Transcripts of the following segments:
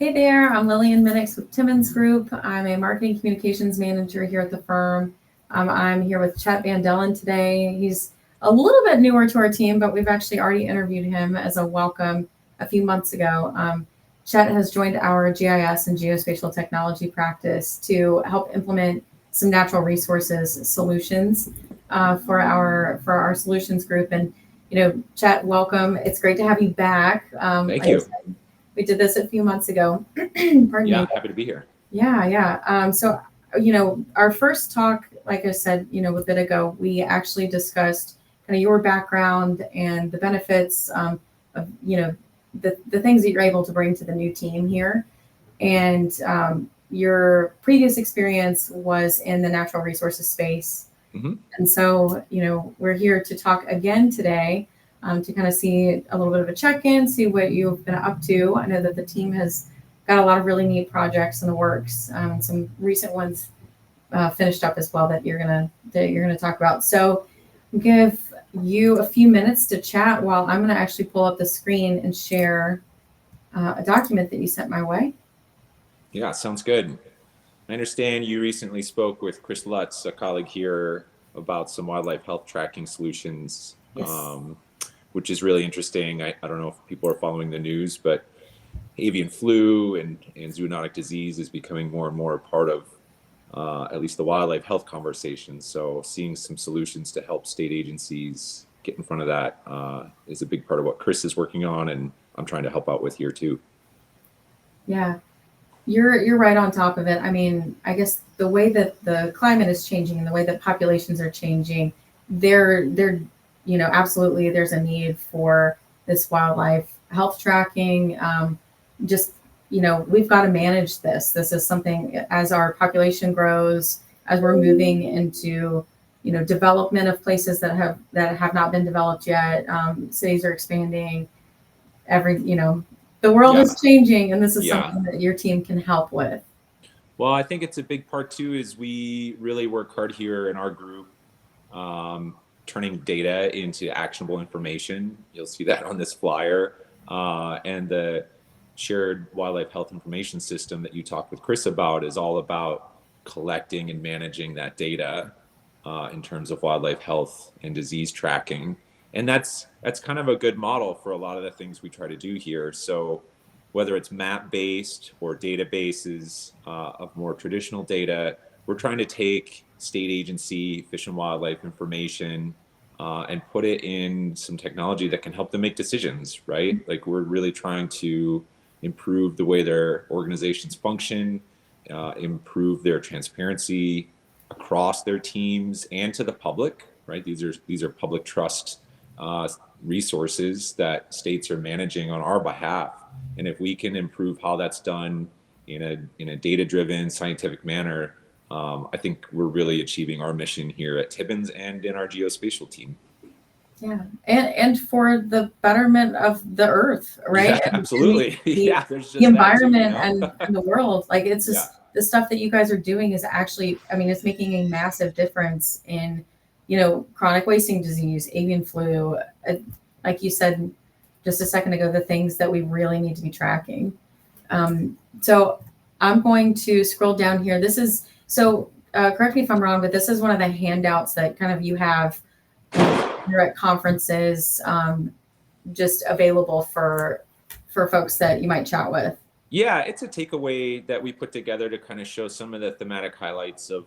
Hey there, I'm Lillian Minix with Timmons Group. I'm a marketing communications manager here at the firm. I'm here with Chet Dellen today. He's a little bit newer to our team, but we've actually already interviewed him as a welcome a few months ago. Chet has joined our GIS and geospatial technology practice to help implement some natural resources solutions for our solutions group. And Chet, welcome. It's great to have you back. Thank you. We did this a few months ago. Pardon me. Happy to be here. Yeah. Our first talk, like I said, a bit ago, we actually discussed kind of your background and the benefits of, the things that you're able to bring to the new team here. And your previous experience was in the natural resources space. Mm-hmm. And so, we're here to talk again today to kind of see a little bit of a check-in, see what you've been up to. I know that the team has got a lot of really neat projects in the works, some recent ones finished up as well that you're gonna talk about. So give you a few minutes to chat while I'm gonna actually pull up the screen and share a document that you sent my way. Yeah, sounds good. I understand you recently spoke with Chris Lutz, a colleague here, about some wildlife health tracking solutions. Yes. Which is really interesting. I don't know if people are following the news, but avian flu and zoonotic disease is becoming more and more a part of at least the wildlife health conversation. So seeing some solutions to help state agencies get in front of that is a big part of what Chris is working on, and I'm trying to help out with here too. Yeah, you're right on top of it. I mean, I guess the way that the climate is changing and the way that populations are changing, they're absolutely there's a need for this wildlife health tracking. We've got to manage this. This is something as our population grows, as we're moving into, development of places that have not been developed yet. Cities are expanding. The world is changing, and this is something that your team can help with. Well, I think it's a big part too, is we really work hard here in our group, turning data into actionable information. You'll see that on this flyer. And the shared wildlife health information system that you talked with Chris about is all about collecting and managing that data in terms of wildlife health and disease tracking. And that's kind of a good model for a lot of the things we try to do here. So whether it's map-based or databases of more traditional data, we're trying to take state agency fish and wildlife information and put it in some technology that can help them make decisions, right? Like, we're really trying to improve the way their organizations function, improve their transparency across their teams and to the public, right? These are public trust resources that states are managing on our behalf. And if we can improve how that's done in a data-driven, scientific manner, I think we're really achieving our mission here at Timmons and in our geospatial team. Yeah, and for the betterment of the earth, right? Yeah, absolutely. There's just the environment and the world. Like, it's just the stuff that you guys are doing is actually, it's making a massive difference in, chronic wasting disease, avian flu, like you said just a second ago, the things that we really need to be tracking. So I'm going to scroll down here. This is correct me if I'm wrong, but this is one of the handouts that kind of you have here at conferences, just available for folks that you might chat with. Yeah, it's a takeaway that we put together to kind of show some of the thematic highlights of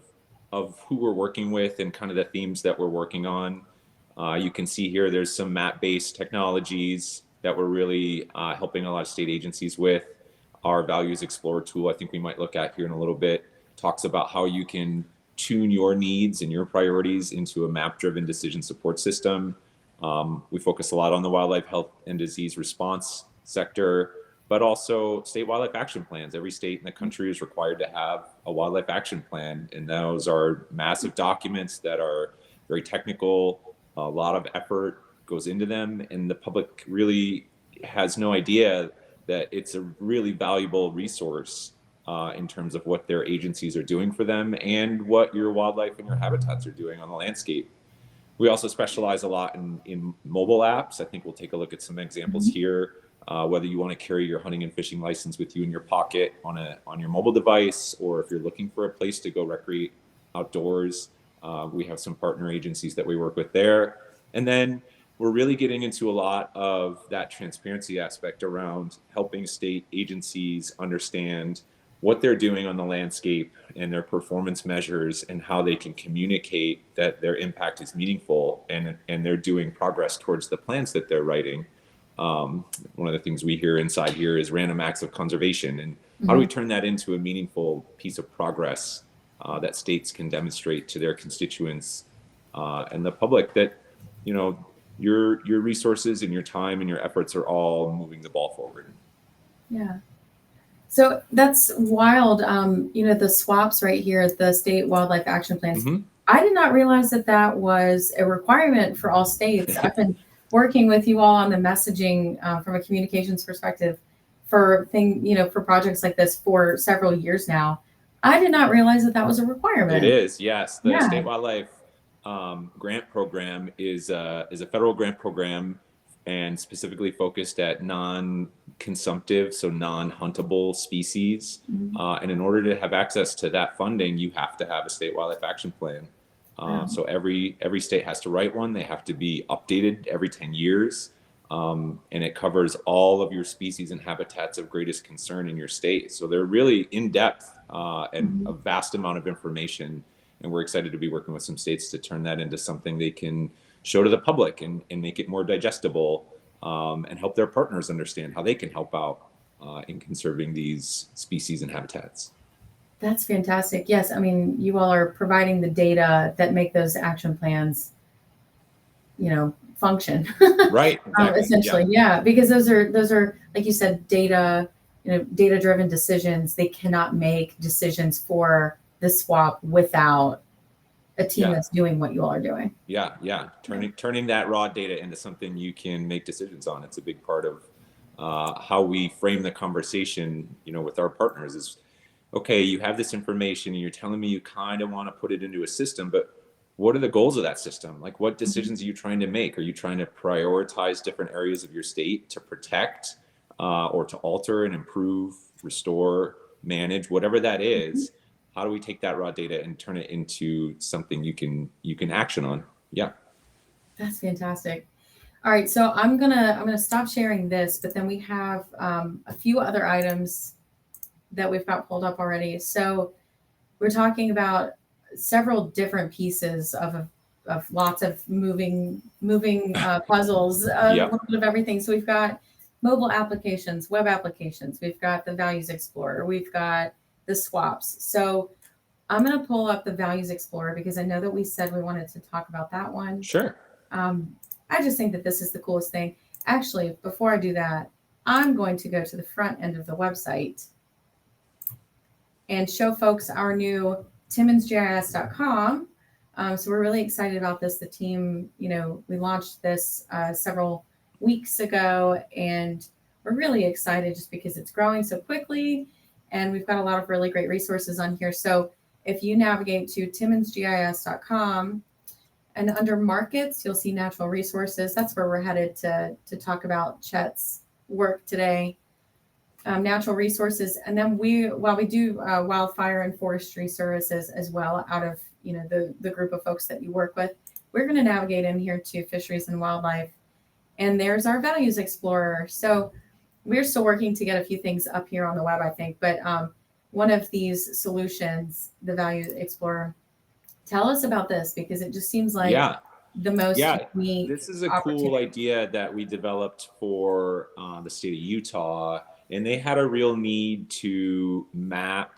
who we're working with and kind of the themes that we're working on. You can see here there's some map-based technologies that we're really helping a lot of state agencies with. Our Values Explorer tool, I think we might look at here in a little bit, talks about how you can tune your needs and your priorities into a map-driven decision support system. We focus a lot on the wildlife health and disease response sector, but also state wildlife action plans. Every state in the country is required to have a wildlife action plan, and those are massive documents that are very technical. A lot of effort goes into them, and the public really has no idea that it's a really valuable resource in terms of what their agencies are doing for them and what your wildlife and your habitats are doing on the landscape. We also specialize a lot in mobile apps. I think we'll take a look at some examples here. whether you want to carry your hunting and fishing license with you in your pocket on your mobile device, or if you're looking for a place to go recreate outdoors. We have some partner agencies that we work with there. And then we're really getting into a lot of that transparency aspect around helping state agencies understand what they're doing on the landscape and their performance measures, and how they can communicate that their impact is meaningful, and they're doing progress towards the plans that they're writing. One of the things we hear inside here is random acts of conservation, and how do we turn that into a meaningful piece of progress that states can demonstrate to their constituents and the public that, you know, your resources and your time and your efforts are all moving the ball forward. Yeah. So that's wild. You know, the swaps right here at the state wildlife action plans. I did not realize that that was a requirement for all states. I've been working with you all on the messaging from a communications perspective for for projects like this for several years now. I did not realize that that was a requirement. It is, yes. The State Wildlife Grant Program is a federal grant program, and specifically focused at non-consumptive, so non-huntable species. And in order to have access to that funding, you have to have a state wildlife action plan. So every state has to write one. They have to be updated every 10 years. And it covers all of your species and habitats of greatest concern in your state. So they're really in-depth and a vast amount of information. And we're excited to be working with some states to turn that into something they can show to the public and make it more digestible, and help their partners understand how they can help out in conserving these species and habitats. That's fantastic. Yes, I mean, you all are providing the data that make those action plans, function. Right. Exactly. Essentially, yeah, because those are like you said, data-driven decisions. They cannot make decisions for the swap without a team that's doing what you all are doing. Yeah. Turning that raw data into something you can make decisions on. It's a big part of how we frame the conversation, with our partners is, okay, you have this information and you're telling me you kind of want to put it into a system, but what are the goals of that system? Like, what decisions are you trying to make? Are you trying to prioritize different areas of your state to protect or to alter and improve, restore, manage, whatever that is? How do we take that raw data and turn it into something you can action on? Yeah. That's fantastic. All right, so I'm gonna stop sharing this, but then we have a few other items that we've got pulled up already. So we're talking about several different pieces of lots of moving puzzles, a little bit of everything. So we've got mobile applications, web applications. We've got the Values Explorer. We've got the swaps. So I'm going to pull up the Values Explorer because I know that we said we wanted to talk about that one. Sure. I just think that this is the coolest thing. Actually, before I do that, I'm going to go to the front end of the website and show folks our new timmonsgis.com. So we're really excited about this. The team, we launched this several weeks ago, and we're really excited just because it's growing so quickly, and we've got a lot of really great resources on here. So if you navigate to timmonsgis.com, and under markets, you'll see natural resources. That's where we're headed to talk about Chet's work today. Natural resources, and then we do wildfire and forestry services as well out of the group of folks that you work with. We're going to navigate in here to fisheries and wildlife, and there's our Values Explorer. So we're still working to get a few things up here on the web, I think, but one of these solutions, the Values Explorer, tell us about this, because it just seems like the most unique. This is a cool idea that we developed for the state of Utah. And they had a real need to map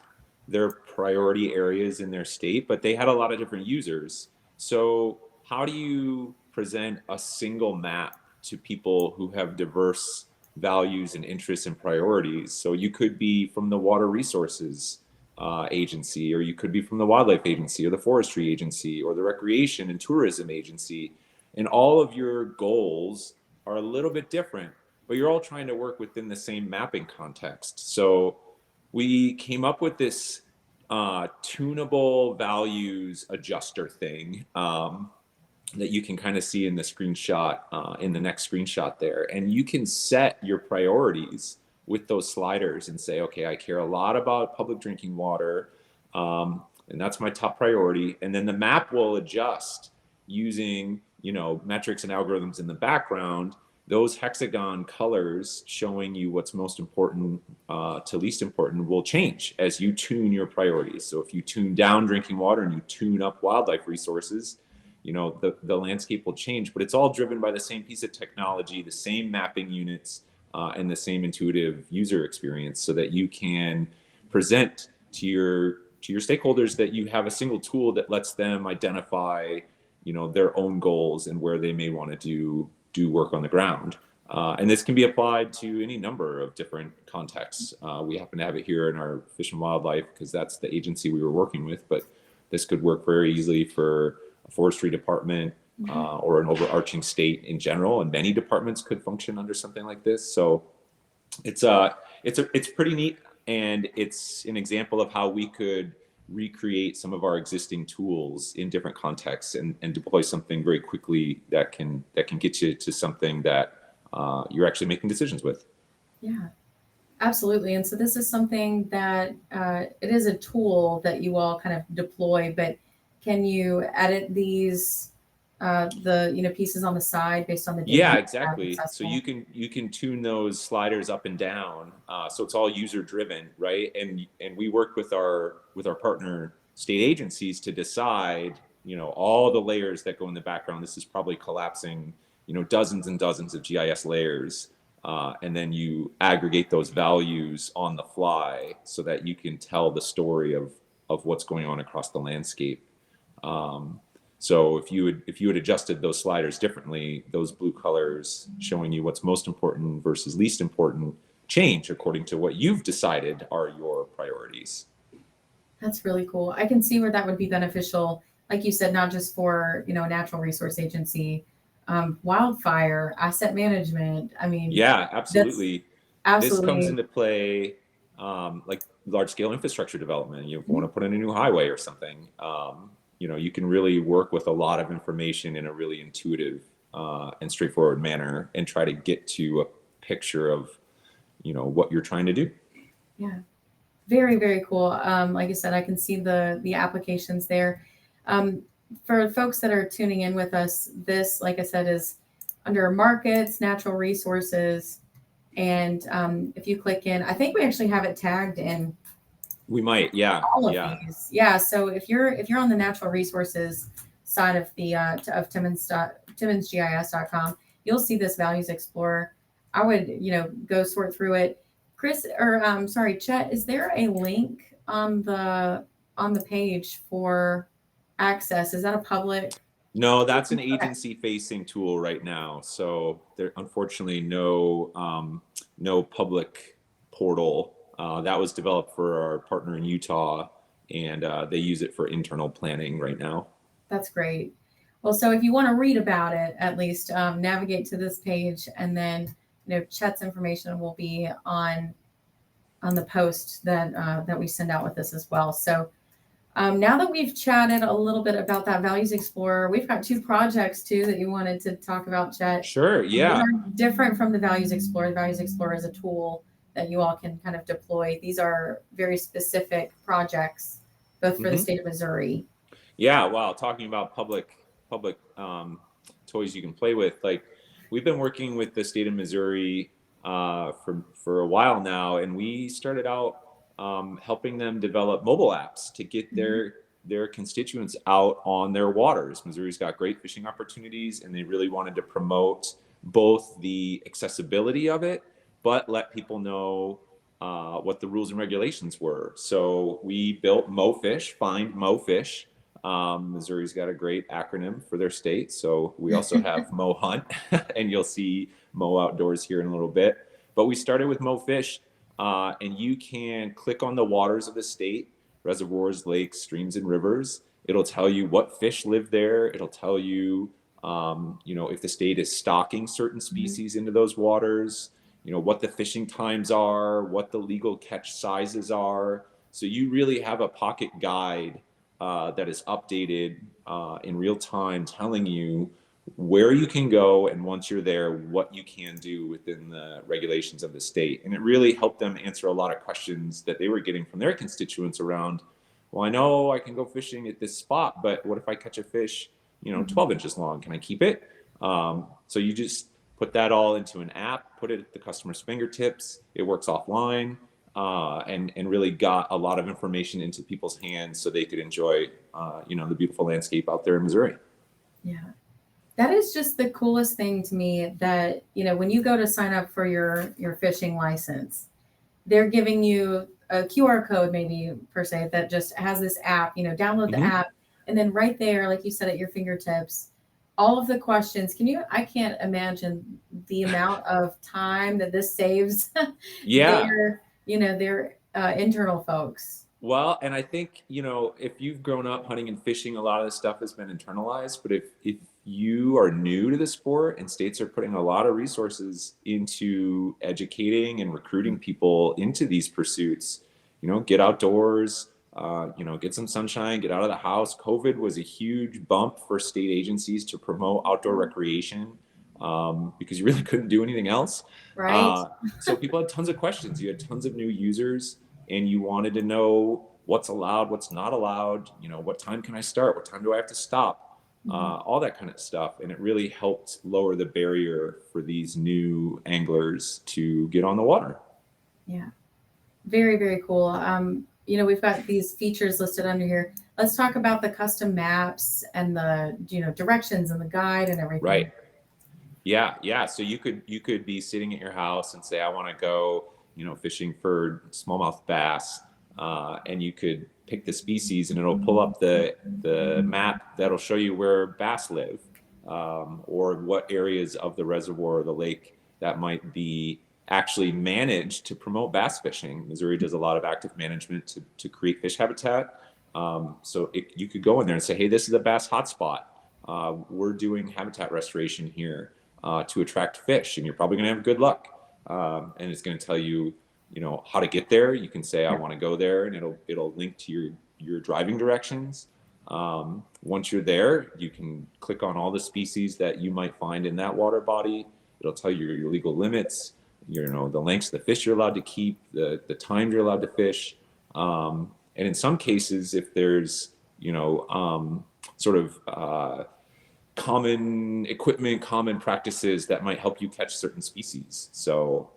their priority areas in their state, but they had a lot of different users. So how do you present a single map to people who have diverse values and interests and priorities? So you could be from the Water Resources Agency, or you could be from the Wildlife Agency, or the Forestry Agency, or the Recreation and Tourism Agency. And all of your goals are a little bit different, but you're all trying to work within the same mapping context. So we came up with this tunable values adjuster thing. that you can kind of see in the screenshot, in the next screenshot there. And you can set your priorities with those sliders and say, okay, I care a lot about public drinking water, and that's my top priority. And then the map will adjust using, metrics and algorithms in the background. Those hexagon colors showing you what's most important to least important will change as you tune your priorities. So if you tune down drinking water and you tune up wildlife resources, the landscape will change. But it's all driven by the same piece of technology, the same mapping units, and the same intuitive user experience, so that you can present to your stakeholders that you have a single tool that lets them identify their own goals and where they may want to do work on the ground. And this can be applied to any number of different contexts. We happen to have it here in our Fish and Wildlife because that's the agency we were working with, but this could work very easily for a forestry department, or an overarching state in general, and many departments could function under something like this. So it's pretty neat, and it's an example of how we could recreate some of our existing tools in different contexts and deploy something very quickly that can get you to something that you're actually making decisions with. Yeah, absolutely. And so this is something that it is a tool that you all kind of deploy, but can you edit these the pieces on the side based on the data? Yeah, exactly. So you can tune those sliders up and down. So it's all user driven, right? And we work with our partner state agencies to decide, all the layers that go in the background. This is probably collapsing, dozens and dozens of GIS layers. And then you aggregate those values on the fly so that you can tell the story of what's going on across the landscape. So if you had adjusted those sliders differently, those blue colors showing you what's most important versus least important change according to what you've decided are your priorities. That's really cool. I can see where that would be beneficial, like you said, not just for a natural resource agency, wildfire, asset management. I mean, yeah, absolutely. This comes absolutely. into play, like large scale infrastructure development. You want to put in a new highway or something. You can really work with a lot of information in a really intuitive and straightforward manner and try to get to a picture of, what you're trying to do. Yeah, very, very cool. Like I said, I can see the applications there. For folks that are tuning in with us, this, like I said, is under markets, natural resources, and if you click in, I think we actually have it tagged in We might, yeah, all of yeah. these. Yeah. So if you're on the natural resources side of the of TimmonsGIS.com, you'll see this Values Explorer. I would go sort through it. Chris, or sorry, Chet, is there a link on the page for access? Is that a public? No, that's an agency facing tool right now. So there, unfortunately, no public portal. That was developed for our partner in Utah, and they use it for internal planning right now. That's great. Well, so if you want to read about it, at least navigate to this page, and then Chet's information will be on the post that we send out with this as well. So now that we've chatted a little bit about that Values Explorer, we've got two projects too that you wanted to talk about, Chet. Sure, yeah. These are different from the Values Explorer. The Values Explorer is a tool that you all can kind of deploy. These are very specific projects, both for the state of Missouri. Yeah, wow. Talking about public toys you can play with. Like, we've been working with the state of Missouri for a while now, and we started out helping them develop mobile apps to get their constituents out on their waters. Missouri's got great fishing opportunities, and they really wanted to promote both the accessibility of it, but let people know what the rules and regulations were. So we built MoFish, Find MoFish. Missouri's got a great acronym for their state. So we also have Mo Hunt, and you'll see Mo Outdoors here in a little bit. But we started with MoFish, and you can click on the waters of the state, reservoirs, lakes, streams, and rivers. It'll tell you what fish live there. It'll tell you, if the state is stocking certain species into those waters, what the fishing times are, what the legal catch sizes are. So you really have a pocket guide that is updated in real time, telling you where you can go, and once you're there, what you can do within the regulations of the state. And it really helped them answer a lot of questions that they were getting from their constituents around, well, I know I can go fishing at this spot, but what if I catch a fish, 12 inches long? Can I keep it? So you just put that all into an app, put it at the customer's fingertips. It works offline, and really got a lot of information into people's hands so they could enjoy, the beautiful landscape out there in Missouri. Yeah. That is just the coolest thing to me, that, when you go to sign up for your fishing license, they're giving you a QR code, maybe per se, that just has this app, download the app. And then right there, like you said, at your fingertips, all of the questions. I can't imagine the amount of time that this saves Yeah. their internal folks. Well, and I think, if you've grown up hunting and fishing, a lot of this stuff has been internalized. But if you are new to the sport, and states are putting a lot of resources into educating and recruiting people into these pursuits, get outdoors, get some sunshine, get out of the house. COVID was a huge bump for state agencies to promote outdoor recreation, because you really couldn't do anything else. Right. So people had tons of questions. You had tons of new users, and you wanted to know what's allowed, what's not allowed, what time can I start? What time do I have to stop? All that kind of stuff. And it really helped lower the barrier for these new anglers to get on the water. Yeah. Very, very cool. We've got these features listed under here. Let's talk about the custom maps and the, directions and the guide and everything. Right. Yeah. So you could be sitting at your house and say, I want to go, fishing for smallmouth bass, and you could pick the species, and it'll pull up the map that'll show you where bass live, or what areas of the reservoir or the lake that might be actually managed to promote bass fishing. Missouri does a lot of active management to create fish habitat. So you could go in there and say, hey, this is a bass hotspot. We're doing habitat restoration here to attract fish, and you're probably going to have good luck. And it's going to tell you, how to get there. You can say, I want to go there, and it'll link to your driving directions. Once you're there, you can click on all the species that you might find in that water body. It'll tell you your legal limits, the lengths of the fish you're allowed to keep, the time you're allowed to fish. And in some cases, if there's, sort of common equipment, common practices that might help you catch certain species. So,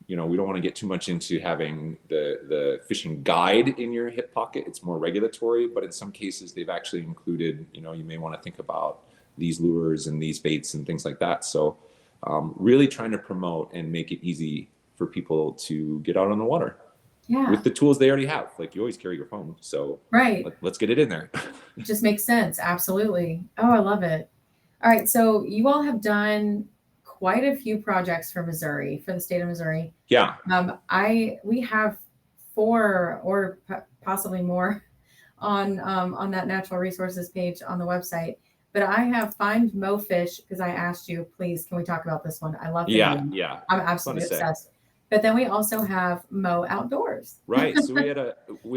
we don't want to get too much into having the fishing guide in your hip pocket. It's more regulatory, but in some cases they've actually included, you may want to think about these lures and these baits and things like that. So, really trying to promote and make it easy for people to get out on the water. Yeah. With the tools they already have. Like, you always carry your phone. So right. Let's get it in there. It just makes sense. Absolutely. Oh, I love it. All right. So you all have done quite a few projects for Missouri, for the state of Missouri. Yeah. We have 4 or possibly more on that natural resources page on the website. But I have Find Mo Fish, because I asked you, please, can we talk about this one? I love the name. Yeah. I'm absolutely obsessed. But then we also have Mo Outdoors. Right. So we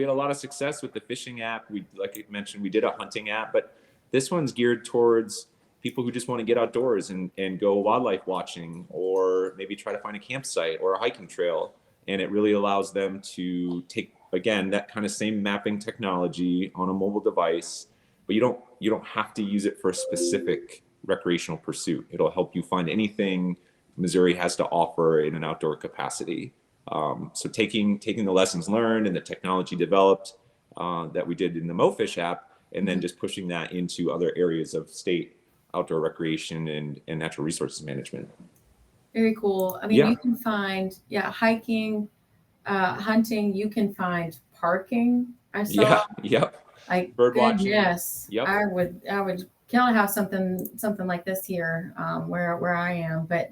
had a lot of success with the fishing app. Like I mentioned, we did a hunting app, but this one's geared towards people who just want to get outdoors and go wildlife watching, or maybe try to find a campsite or a hiking trail. And it really allows them to take, again, that kind of same mapping technology on a mobile device, but you don't have to use it for a specific recreational pursuit. It'll help you find anything Missouri has to offer in an outdoor capacity. So taking the lessons learned and the technology developed that we did in the MoFish app, and then just pushing that into other areas of state outdoor recreation and natural resources management. Very cool. I mean, you can find, hiking, hunting, you can find parking. I saw. Yep. Like, bird goodness, watching. Yep. I would kill to have something like this here, where I am. But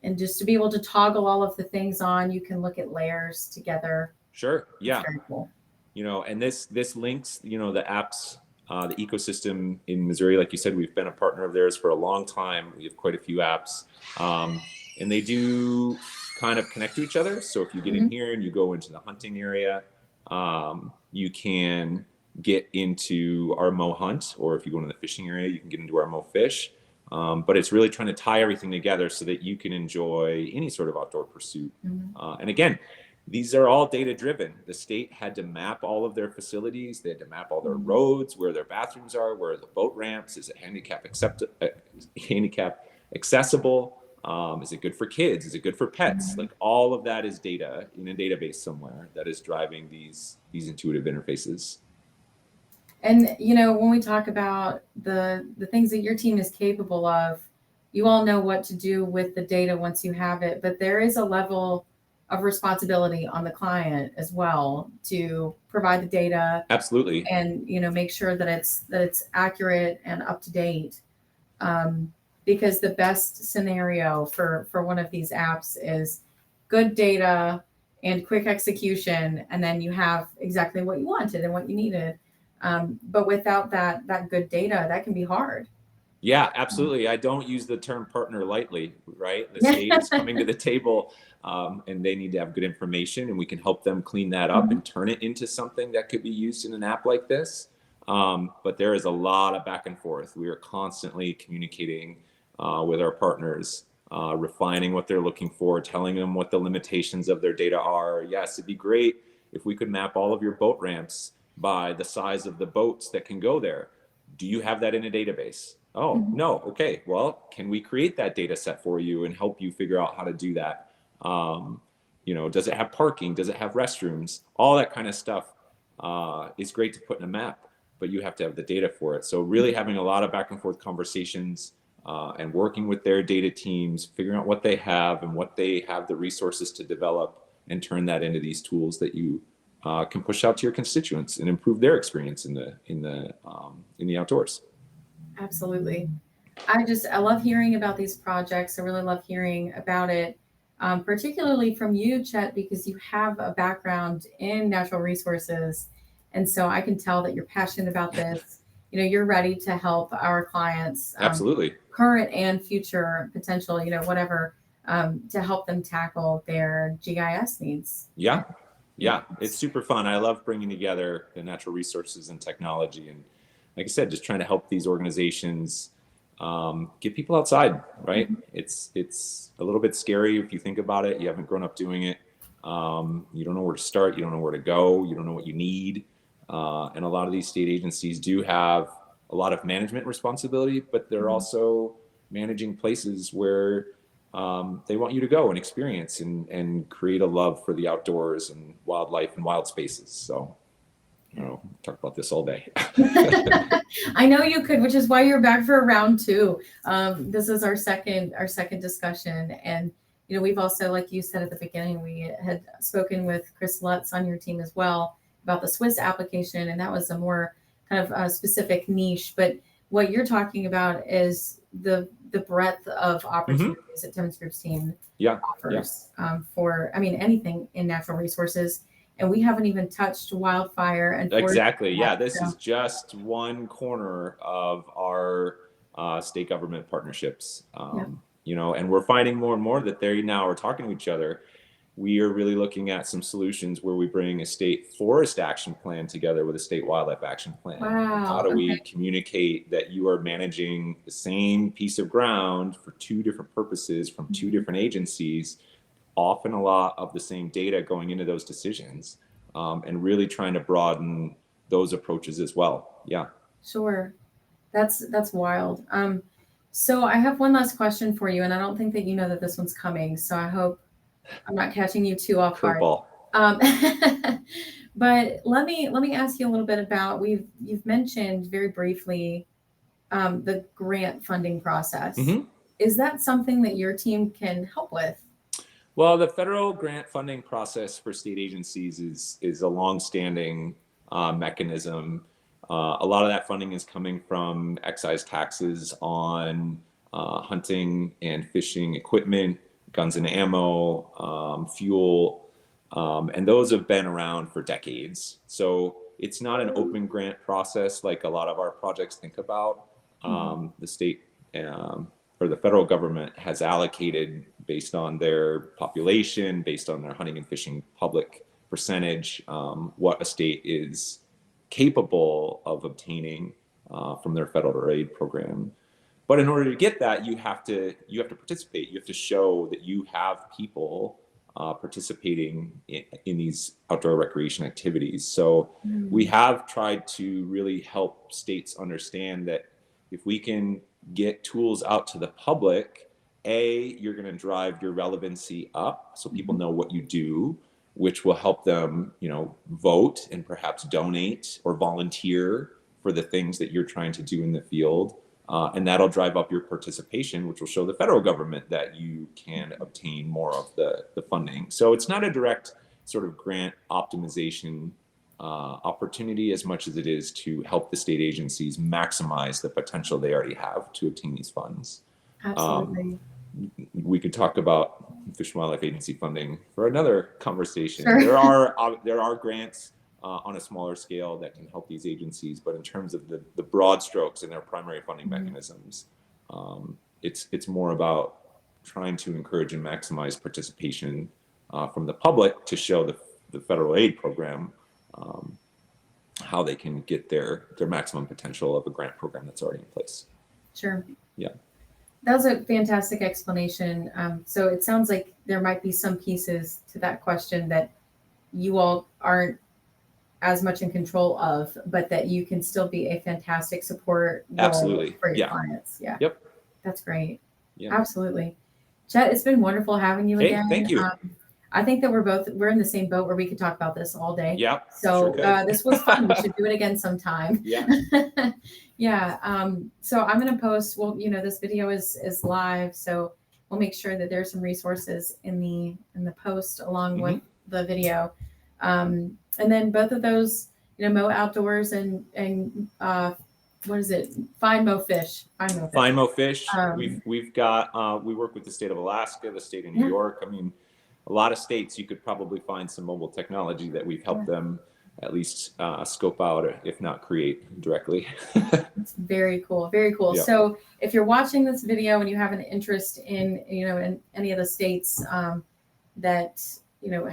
and just to be able to toggle all of the things on, you can look at layers together. Sure. Yeah. It's very cool. And this links, the apps, the ecosystem in Missouri. Like you said, we've been a partner of theirs for a long time. We have quite a few apps, and they do kind of connect to each other. So if you get in here and you go into the hunting area, you can get into our Mo hunt, or if you go into the fishing area, you can get into our Mo fish. But it's really trying to tie everything together so that you can enjoy any sort of outdoor pursuit. And again, these are all data driven. The state had to map all of their facilities. They had to map all their roads, where their bathrooms are, where are the boat ramps, is it handicap accessible? Is it good for kids? Is it good for pets? Like all of that is data in a database somewhere that is driving these intuitive interfaces. And when we talk about the things that your team is capable of, you all know what to do with the data once you have it, but there is a level of responsibility on the client as well to provide the data. Absolutely. And make sure that it's accurate and up to date. Because the best scenario for one of these apps is good data and quick execution, and then you have exactly what you wanted and what you needed. But without that good data, that can be hard. Yeah, absolutely. I don't use the term partner lightly, right? The state is coming to the table, and they need to have good information, and we can help them clean that up and turn it into something that could be used in an app like this. But there is a lot of back and forth. We are constantly communicating with our partners, refining what they're looking for, telling them what the limitations of their data are. Yes, it'd be great if we could map all of your boat ramps by the size of the boats that can go there. Do you have that in a database? Oh, no. Okay. Well, can we create that data set for you and help you figure out how to do that? Does it have parking? Does it have restrooms? All that kind of stuff is great to put in a map, but you have to have the data for it. So really having a lot of back and forth conversations and working with their data teams, figuring out what they have and what they have the resources to develop, and turn that into these tools that you can push out to your constituents and improve their experience in the outdoors. Absolutely. I love hearing about these projects. I really love hearing about it, particularly from you, Chet, because you have a background in natural resources. And so I can tell that you're passionate about this. You're ready to help our clients, Absolutely, current and future potential, whatever, to help them tackle their GIS needs. Yeah, it's super fun. I love bringing together the natural resources and technology, and like I said, just trying to help these organizations get people outside, right? It's a little bit scary if you think about it. You haven't grown up doing it. You don't know where to start. You don't know where to go. You don't know what you need. And a lot of these state agencies do have a lot of management responsibility, but they're also managing places where they want you to go and experience and create a love for the outdoors and wildlife and wild spaces. So, talk about this all day. I know you could, which is why you're back for round two. This is our second discussion. And, we've also, like you said at the beginning, we had spoken with Chris Lutz on your team as well about the Swiss application. And that was a more kind of a specific niche. But what you're talking about is the breadth of opportunities that Timmons Group's team offers for, anything in natural resources. And we haven't even touched wildfire and exactly. Yeah, this is just one corner of our state government partnerships. And we're finding more and more that they now are talking to each other. We are really looking at some solutions where we bring a state forest action plan together with a state wildlife action plan. Wow. How do we communicate that you are managing the same piece of ground for two different purposes from two different agencies, often a lot of the same data going into those decisions, and really trying to broaden those approaches as well. Yeah. Sure. That's wild. So I have one last question for you, and I don't think that you know that this one's coming. So I hope I'm not catching you too off guard. But let me ask you a little bit about, you've mentioned very briefly the grant funding process. Is that something that your team can help with? Well, the federal grant funding process for state agencies is a longstanding mechanism. A lot of that funding is coming from excise taxes on hunting and fishing equipment, guns and ammo, fuel, and those have been around for decades. So it's not an open grant process like a lot of our projects think about. The state or the federal government has allocated based on their population, based on their hunting and fishing public percentage, what a state is capable of obtaining from their federal aid program. But in order to get that, you have to participate. You have to show that you have people participating in these outdoor recreation activities. So we have tried to really help states understand that if we can get tools out to the public, you're going to drive your relevancy up so people know what you do, which will help them, vote and perhaps donate or volunteer for the things that you're trying to do in the field. And that'll drive up your participation, which will show the federal government that you can obtain more of the funding. So it's not a direct sort of grant optimization opportunity as much as it is to help the state agencies maximize the potential they already have to obtain these funds. Absolutely. We could talk about Fish and Wildlife Agency funding for another conversation. Sure. There are grants on a smaller scale that can help these agencies, but in terms of the broad strokes and their primary funding mechanisms, it's more about trying to encourage and maximize participation from the public to show the federal aid program how they can get their maximum potential of a grant program that's already in place. Sure. Yeah. That was a fantastic explanation. So it sounds like there might be some pieces to that question that you all aren't as much in control of, but that you can still be a fantastic support Absolutely for your clients. Yeah. Yep. That's great. Yeah. Absolutely. Chet, it's been wonderful having you again. Thank you. I think that we're in the same boat where we could talk about this all day. Yeah. So sure this was fun. We should do it again sometime. Yeah. Yeah. So I'm going to post, this video is live. So we'll make sure that there's some resources in the post along with the video. And then both of those, Mo Outdoors and what is it? Find Mo Fish. Find Mo Fish. We've got we work with the state of Alaska, the state of New York. I mean, a lot of states you could probably find some mobile technology that we've helped them at least scope out, if not create directly. It's very cool. Very cool. Yeah. So if you're watching this video and you have an interest in in any of the states that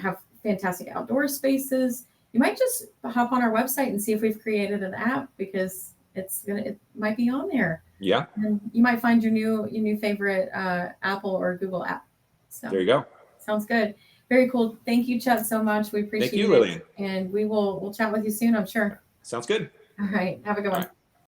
have fantastic outdoor spaces, you might just hop on our website and see if we've created an app, because it might be on there. Yeah. And you might find your new favorite Apple or Google app. So there you go. Sounds good. Very cool. Thank you, Chet, so much. We appreciate it. Thank you, Lillian. And we'll chat with you soon, I'm sure. Sounds good. All right. Have a good one.